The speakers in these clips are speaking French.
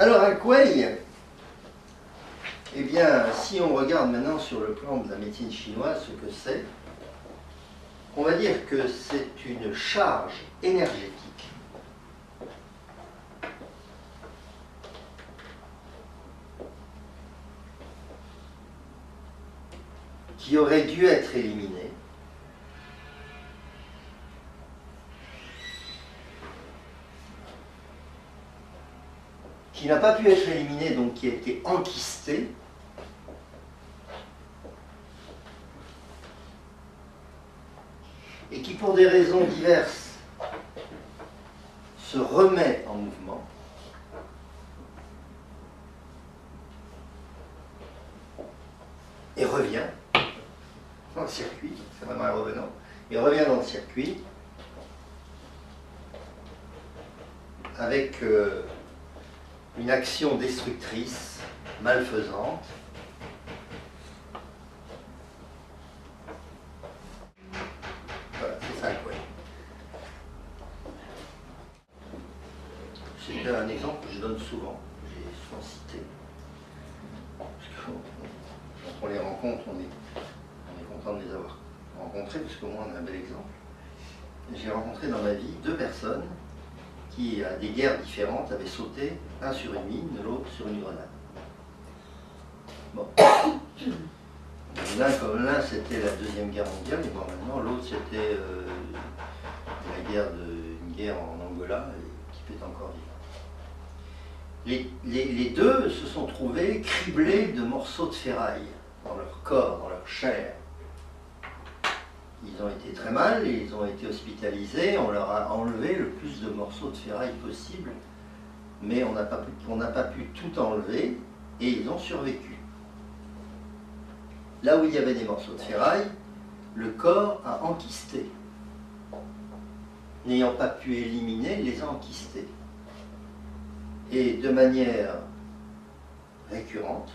Alors un quai, eh bien, si on regarde maintenant sur le plan de la médecine chinoise ce que c'est, on va dire que c'est une charge énergétique qui aurait dû être éliminée, qui n'a pas pu être éliminée, donc qui a été enquistée, et qui pour des raisons diverses se remet en mouvement, et revient dans le circuit, c'est vraiment un revenant, il revient dans le circuit avec une action destructrice, malfaisante. Voilà, c'est ça le quai. C'est un exemple que je donne souvent, j'ai souvent cité. Parce que quand on les rencontre, on est content de les avoir rencontrés, parce qu'au moins on a un bel exemple. J'ai rencontré dans ma vie deux personnes qui, à des guerres différentes, avaient sauté, un sur une mine, l'autre sur une grenade. Bon. L'un c'était la Deuxième Guerre mondiale, et bon, maintenant l'autre c'était une guerre en Angola, et qui est encore vivante. Les deux se sont trouvés criblés de morceaux de ferraille dans leur corps, dans leur chair. Ils ont été très mal, ils ont été hospitalisés, on leur a enlevé le plus de morceaux de ferraille possible, mais on n'a pas pu tout enlever, et ils ont survécu. Là où il y avait des morceaux de ferraille, le corps a enquisté. N'ayant pas pu éliminer, les a enquistés. Et de manière récurrente,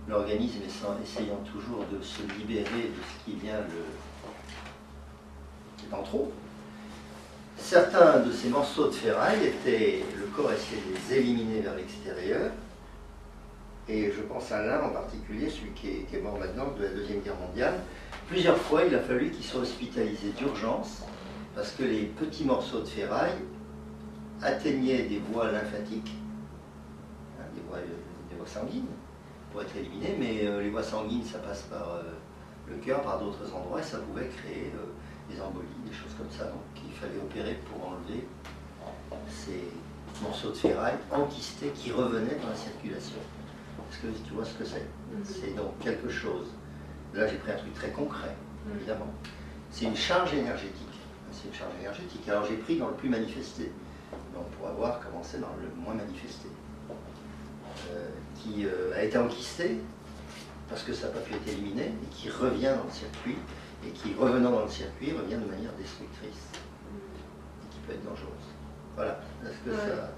l'organisme essayant toujours de se libérer de ce qui vient en trop, certains de ces morceaux de ferraille le corps essayait de les éliminer vers l'extérieur, et je pense à l'un en particulier, celui qui est mort maintenant de la Deuxième Guerre mondiale. Plusieurs fois, il a fallu qu'il soit hospitalisé d'urgence, parce que les petits morceaux de ferraille atteignaient des voies lymphatiques, hein, des voies sanguines, pour être éliminés, mais les voies sanguines, ça passe par le cœur, par d'autres endroits, et ça pouvait créer des embolies, des choses comme ça. Donc il fallait opérer pour enlever ces morceaux de ferraille enquistés qui revenaient dans la circulation. Est-ce que tu vois ce que c'est? C'est donc quelque chose. Là, j'ai pris un truc très concret, évidemment. C'est une charge énergétique. C'est une charge énergétique. Alors j'ai pris dans le plus manifesté. Donc on pourra voir comment c'est dans le moins manifesté. Qui a été enquisté parce que ça n'a pas pu être éliminé, et qui revient dans le circuit, et qui, revenant dans le circuit, revient de manière destructrice, et qui peut être dangereuse. Voilà. Est-ce que ça...